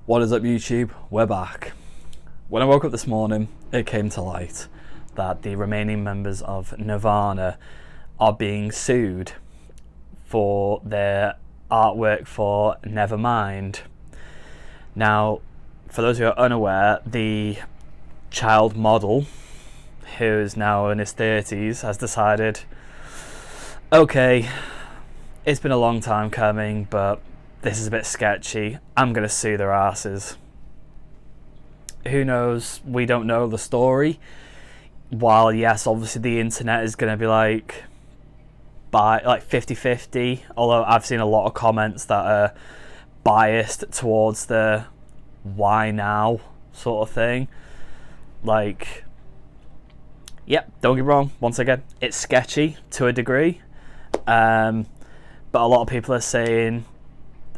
What is up, YouTube? We're back. When I woke up this morning, it came to light that the remaining members of Nirvana are being sued for their artwork for Nevermind. Now, for those who are unaware, the child model, who is now in his 30s, has decided, okay, it's been a long time coming, but this is a bit sketchy. I'm going to sue their asses. Who knows? We don't know the story. While, yes, obviously the internet is going to be like 50-50, although I've seen a lot of comments that are biased towards the why now sort of thing. Like, yep, don't get me wrong, once again, it's sketchy to a degree. But a lot of people are saying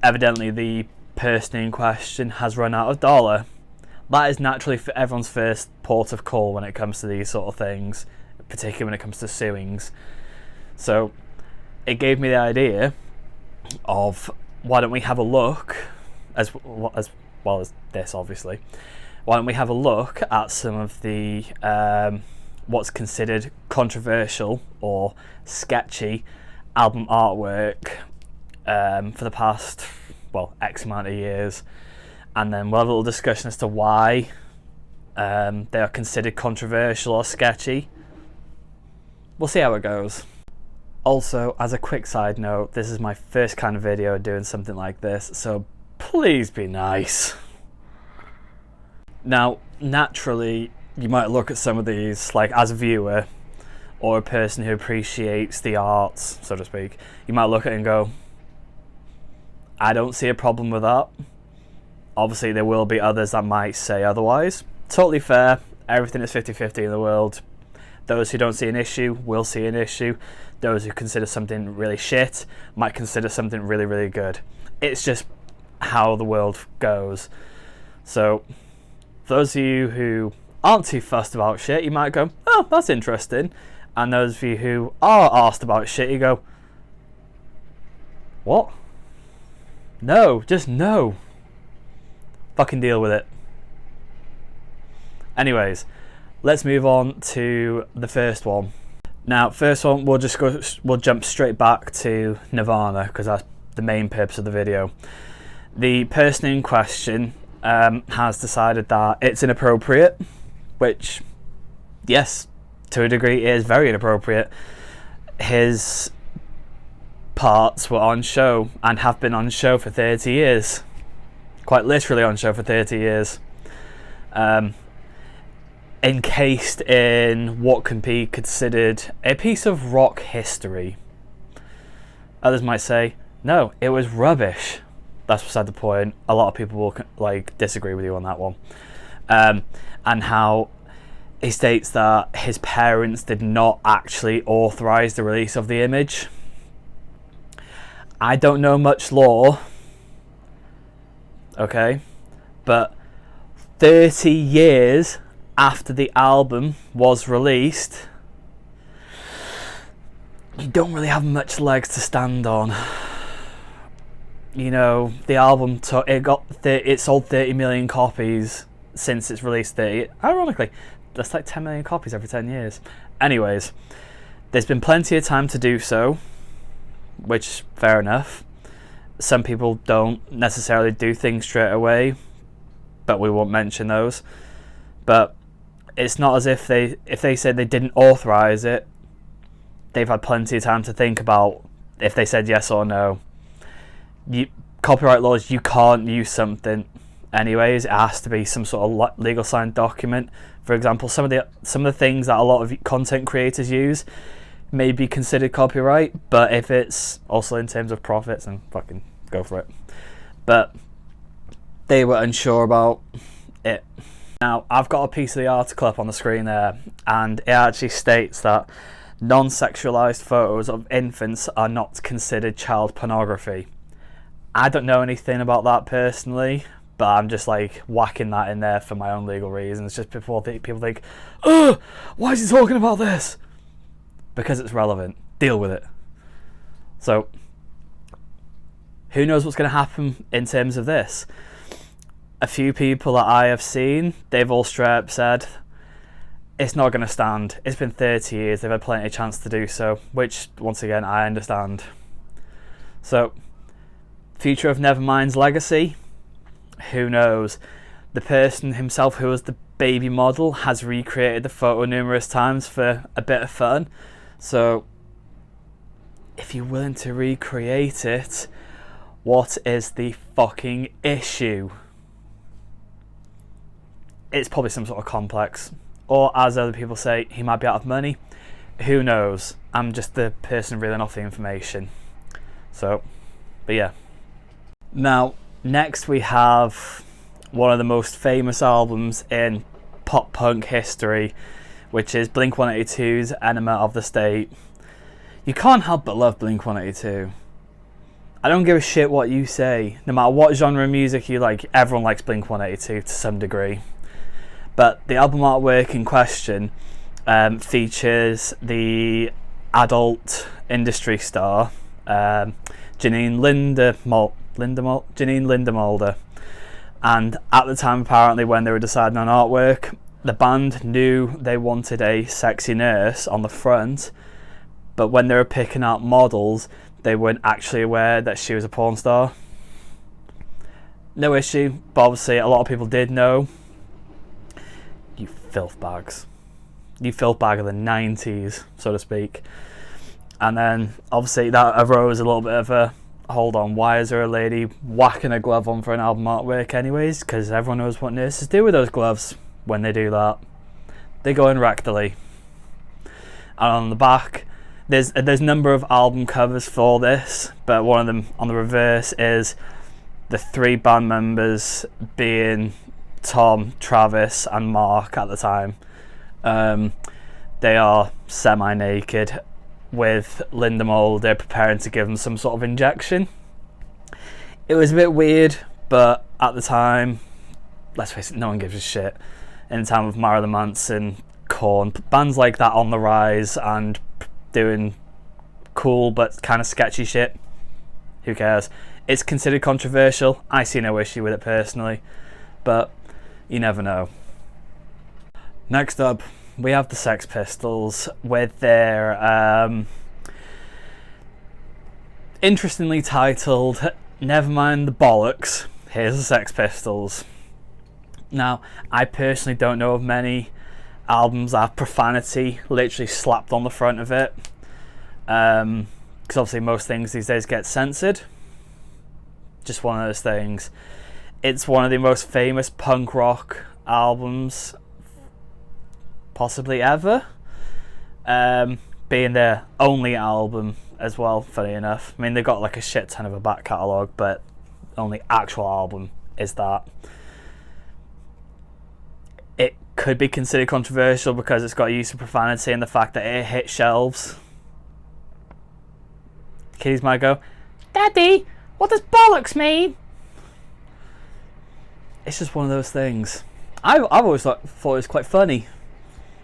evidently the person in question has run out of dollar. That is naturally for everyone's first port of call when it comes to these sort of things, particularly when it comes to suings. So it gave me the idea of, why don't we have a look, as well as this obviously, why don't we have a look at some of the what's considered controversial or sketchy album artwork for the past, well, X amount of years, and then we'll have a little discussion as to why they are considered controversial or sketchy. We'll see how it goes. Also, as a quick side note, this is my first kind of video doing something like this, so please be nice. Now, naturally, you might look at some of these, like as a viewer or a person who appreciates the arts, so to speak, you might look at it and go, I don't see a problem with that. Obviously, there will be others that might say otherwise. Totally fair. Everything is 50-50 in the world. Those who don't see an issue will see an issue. Those who consider something really shit might consider something really, really good. It's just how the world goes. So, for those of you who aren't too fussed about shit, you might go, oh, that's interesting. And those of you who are asked about shit, you go, what? No, just no. Fucking deal with it. Anyways, let's move on to the first one. Now, first one, we'll jump straight back to Nirvana, because that's the main purpose of the video. The person in question has decided that it's inappropriate, which, yes, to a degree, it is very inappropriate. His parts were on show and have been on show for 30 years. Quite literally on show for 30 years. Encased in what can be considered a piece of rock history. Others might say, no, it was rubbish. That's beside the point. A lot of people will disagree with you on that one. And how he states that his parents did not actually authorize the release of the image. I don't know much law, okay, but 30 years after the album was released, you don't really have much legs to stand on. You know, the album it sold 30 million copies since its release date. Ironically, that's like 10 million copies every 10 years. Anyways, there's been plenty of time to do so, which, fair enough. Some people don't necessarily do things straight away, but we won't mention those. But it's not as if they said they didn't authorize it, they've had plenty of time to think about if they said yes or no. Copyright laws, you can't use something anyways. It has to be some sort of legal signed document. For example, some of the things that a lot of content creators use may be considered copyright, but if it's also in terms of profits, then fucking go for it. But they were unsure about it. Now, I've got a piece of the article up on the screen there, and it actually states that non-sexualized photos of infants are not considered child pornography. I don't know anything about that personally, but I'm just like whacking that in there for my own legal reasons, just before people think, oh, why is he talking about this? Because it's relevant. Deal with it. So, who knows what's going to happen in terms of this? a few people that I have seen, they've all straight up said it's not going to stand. It's been 30 years, they've had plenty of chance to do so, which once again I understand. So, future of Nevermind's legacy, who knows? The person himself who was the baby model has recreated the photo numerous times for a bit of fun. So, if you're willing to recreate it, what is the fucking issue? It's probably some sort of complex. Or, as other people say, he might be out of money. Who knows? I'm just the person reeling off the information. So, but yeah. Now, next we have one of the most famous albums in pop punk history, which is Blink-182's Enema of the State. You can't help but love Blink-182. I don't give a shit what you say. No matter what genre of music you like, everyone likes Blink-182 to some degree. But the album artwork in question features the adult industry star, Janine Lindemulder. And at the time, apparently, when they were deciding on artwork, the band knew they wanted a sexy nurse on the front, but when they were picking out models, they weren't actually aware that she was a porn star. No issue, but obviously a lot of people did know. You filth bags. You filth bag of the 90s, so to speak. And then, obviously, that arose a little bit of a, hold on, why is there a lady whacking a glove on for an album artwork anyways? Because everyone knows what nurses do with those gloves when they do that. They go in rectally. And on the back, there's a number of album covers for this, but one of them on the reverse is the three band members being Tom, Travis, and Mark at the time. They are semi-naked, with Linda Mulder preparing to give them some sort of injection. It was a bit weird, but at the time, let's face it, no one gives a shit. In the time of Marilyn Manson, Korn, bands like that on the rise and doing cool but kind of sketchy shit, who cares? It's considered controversial. I see no issue with it personally, but you never know. Next up, we have the Sex Pistols with their interestingly titled Nevermind the Bollocks, Here's the Sex Pistols. Now, I personally don't know of many albums that have profanity literally slapped on the front of it, because obviously most things these days get censored. Just one of those things. It's one of the most famous punk rock albums possibly ever, being their only album as well, funny enough. I mean, they've got like a shit ton of a back catalogue, but only actual album is that. It could be considered controversial because it's got use of profanity and the fact that it hit shelves. Kiddies might go, "Daddy, what does bollocks mean?" It's just one of those things. I've always thought it was quite funny.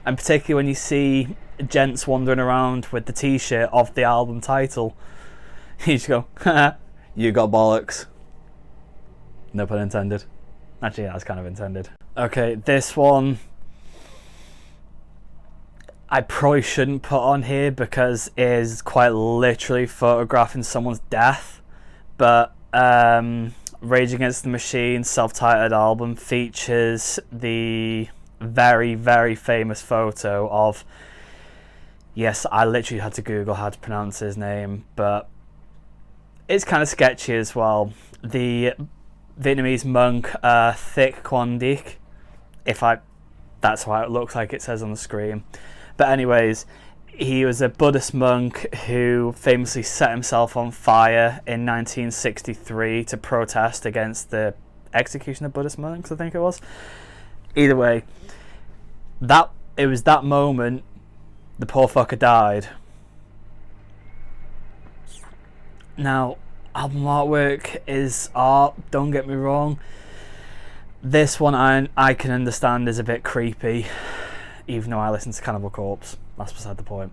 And particularly when you see gents wandering around with the t-shirt of the album title. You just go, haha, you got bollocks. No pun intended. Actually, that's kind of intended. Okay, this one I probably shouldn't put on here because it is quite literally photographing someone's death. But Rage Against the Machine self-titled album features the very, very famous photo of, yes, I literally had to Google how to pronounce his name, but it's kind of sketchy as well. The Vietnamese monk Thich Quang Dic, that's how it looks like it says on the screen. But anyways, he was a Buddhist monk who famously set himself on fire in 1963 to protest against the execution of Buddhist monks, I think it was. Either way, it was that moment the poor fucker died. Now, album artwork is art, don't get me wrong. This one I can understand is a bit creepy, even though I listen to Cannibal Corpse. That's beside the point.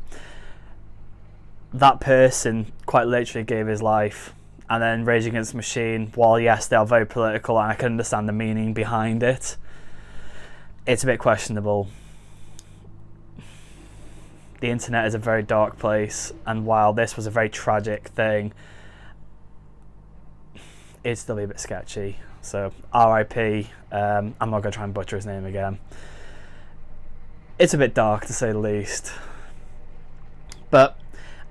That person quite literally gave his life and then Rage Against the Machine, while yes, they are very political and I can understand the meaning behind it, it's a bit questionable. The internet is a very dark place, and while this was a very tragic thing, it's still a bit sketchy. So RIP, I'm not going to try and butcher his name again. It's a bit dark to say the least. But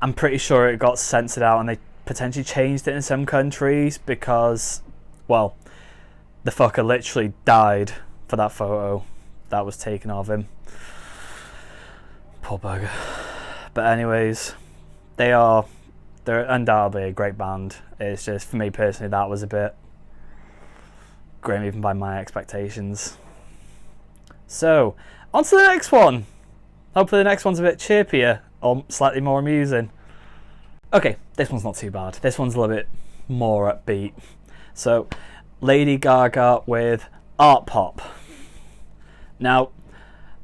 I'm pretty sure it got censored out and they potentially changed it in some countries because, well, the fucker literally died for that photo that was taken of him. Poor bugger. But anyways, they're undoubtedly a great band. It's just, for me personally, that was a bit grim even by my expectations. So, on to the next one. Hopefully the next one's a bit chirpier or slightly more amusing. Okay, this one's not too bad. This one's a little bit more upbeat. So, Lady Gaga with Art Pop. Now,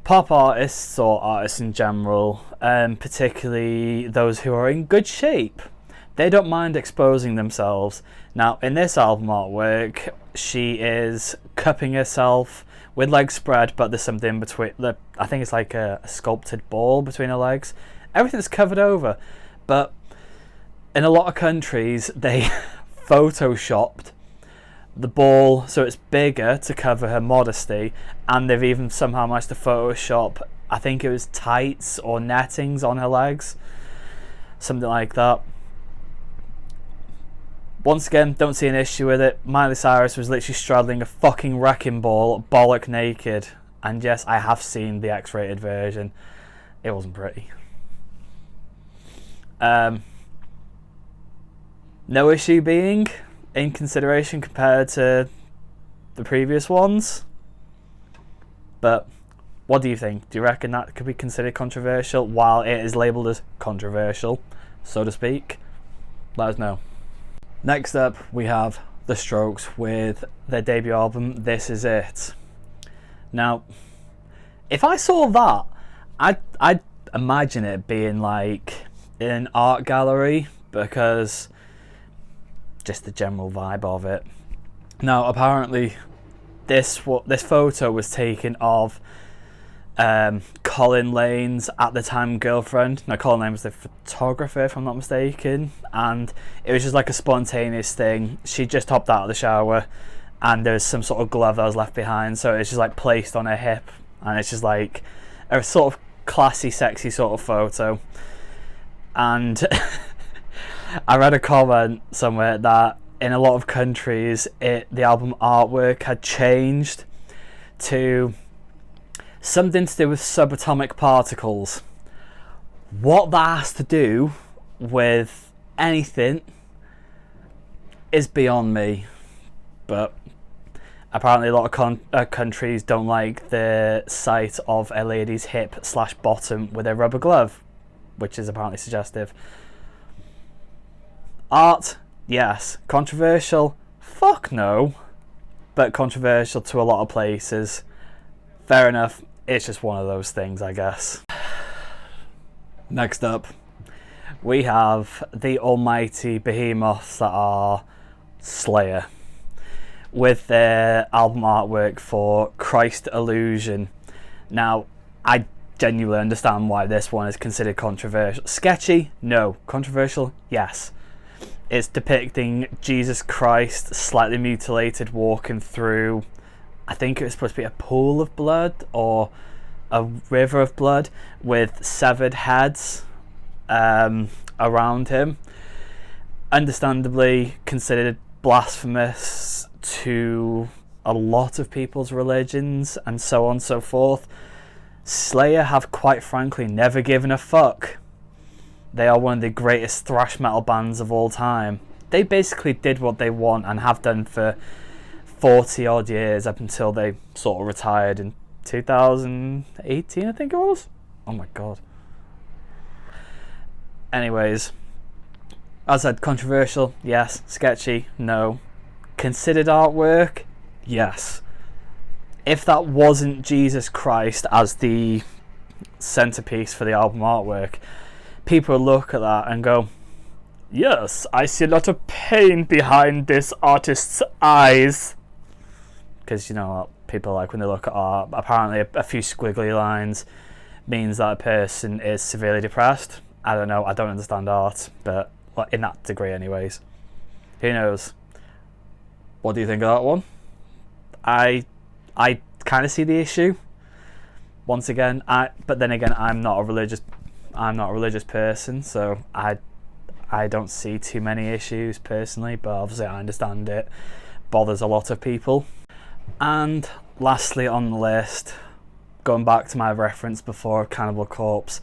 pop artists, or artists in general, particularly those who are in good shape, they don't mind exposing themselves. Now, in this album artwork, she is cupping herself with legs spread, but there's something in between. I think it's like a sculpted ball between her legs. Everything's covered over, but in a lot of countries, they photoshopped the ball so it's bigger to cover her modesty, and they've even somehow managed to Photoshop, I think it was tights or nettings on her legs, something like that. Once again, don't see an issue with it. Miley Cyrus was literally straddling a fucking wrecking ball bollock naked, and yes, I have seen the X-rated version. It wasn't pretty. No issue being in consideration compared to the previous ones. But what do you think? Do you reckon that could be considered controversial while it is labelled as controversial, so to speak? Let us know. Next up, we have The Strokes with their debut album, This Is It. Now, if I saw that, I'd imagine it being like in an art gallery, because just the general vibe of it. Now, apparently, this photo was taken of Colin Lane's at the time girlfriend. Now, Colin Lane was the photographer, if I'm not mistaken, and it was just like a spontaneous thing. She just hopped out of the shower, and there's some sort of glove that was left behind, so it's just like placed on her hip, and it's just like a sort of classy, sexy sort of photo. And I read a comment somewhere that in a lot of countries the album artwork had changed to something to do with subatomic particles. What that has to do with anything is beyond me, but apparently a lot of countries don't like the sight of a lady's hip/bottom with a rubber glove, which is apparently suggestive. Art, yes. Controversial, fuck no. But controversial to a lot of places. Fair enough, it's just one of those things, I guess. Next up, we have the almighty behemoths that are Slayer, with their album artwork for Christ Illusion. Now, I genuinely understand why this one is considered controversial. Sketchy? No. Controversial? Yes. It's depicting Jesus Christ slightly mutilated walking through, I think it was supposed to be a pool of blood or a river of blood with severed heads around him. Understandably considered blasphemous to a lot of people's religions and so on and so forth. Slayer have quite frankly never given a fuck. They are one of the greatest thrash metal bands of all time. They basically did what they want and have done for 40 odd years up until they sort of retired in 2018, I think it was. Oh my god. Anyways, as I said, controversial, yes. Sketchy, no. Considered artwork, yes. If that wasn't Jesus Christ as the centerpiece for the album artwork, people would look at that and go, Yes, I see a lot of pain behind this artist's eyes. Because, you know, people like when they look at art, apparently a few squiggly lines means that a person is severely depressed. I don't know, I don't understand art, but well, in that degree anyways. Who knows? What do you think of that one? I kind of see the issue. Once again, but then again, I'm not a religious person, so I don't see too many issues personally, but obviously I understand it bothers a lot of people. And lastly on the list, going back to my reference before Cannibal Corpse,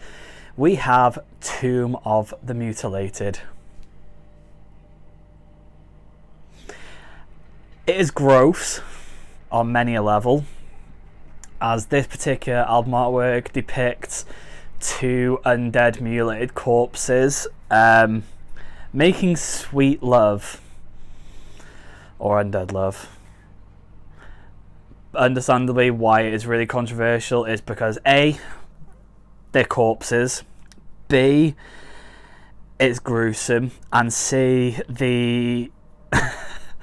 we have Tomb of the Mutilated. It is gross on many a level, as this particular album artwork depicts two undead mutilated corpses making sweet love, or undead love. Understandably, why it is really controversial is because A, they're corpses, B, it's gruesome, and C, the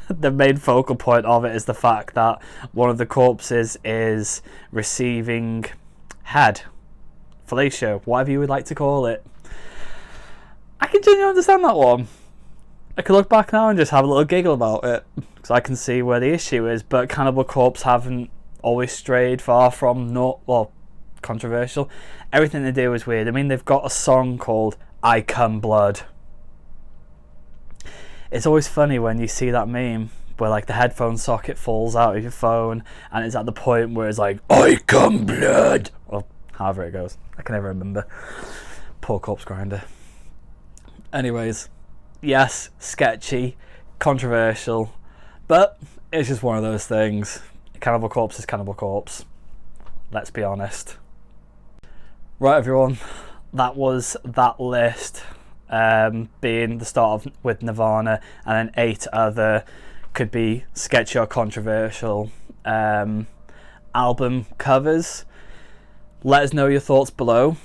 the main focal point of it is the fact that one of the corpses is receiving head, fellatio, whatever you would like to call it. I can genuinely understand that one. I could look back now and just have a little giggle about it, because I can see where the issue is, but Cannibal Corpse haven't always strayed far from controversial. Everything they do is weird. I mean, they've got a song called I Come Blood. It's always funny when you see that meme where like the headphone socket falls out of your phone and it's at the point where it's like, I come blood, or however it goes. I can never remember. Poor corpse grinder. Anyways, yes, sketchy, controversial, but it's just one of those things. Cannibal Corpse is Cannibal Corpse. Let's be honest. Right, everyone, that was that list. Being the start of with Nirvana and then 8 other could be sketchy or controversial album covers. Let us know your thoughts below.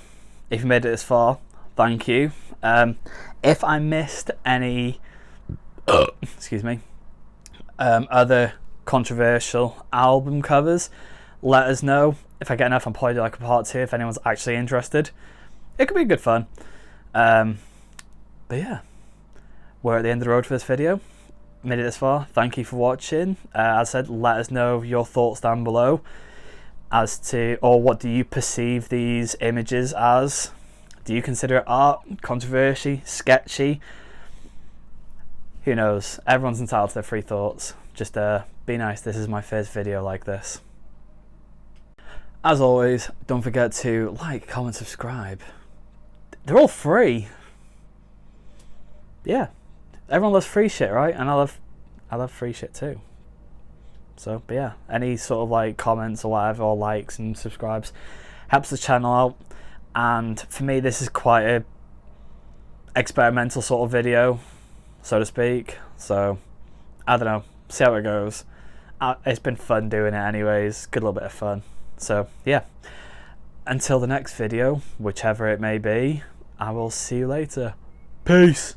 If you made it this far, thank you. If I missed any excuse me, other controversial album covers, let us know. If I get enough, I'll probably do like a part 2 if anyone's actually interested. It could be good fun. But yeah, we're at the end of the road for this video. Made it this far. Thank you for watching. As I said, let us know your thoughts down below as to, or what do you perceive these images as? Do you consider it art, controversy, sketchy? Who knows? Everyone's entitled to their free thoughts. Just be nice. This is my first video like this. As always, don't forget to like, comment, subscribe. They're all free. Yeah, everyone loves free shit, right? And I love free shit too. So, but yeah, any sort of like comments or whatever, or likes and subscribes, helps the channel out. And for me, this is quite a experimental sort of video, so to speak. So, I don't know, see how it goes. It's been fun doing it anyways, good little bit of fun. So yeah, until the next video, whichever it may be, I will see you later. Peace.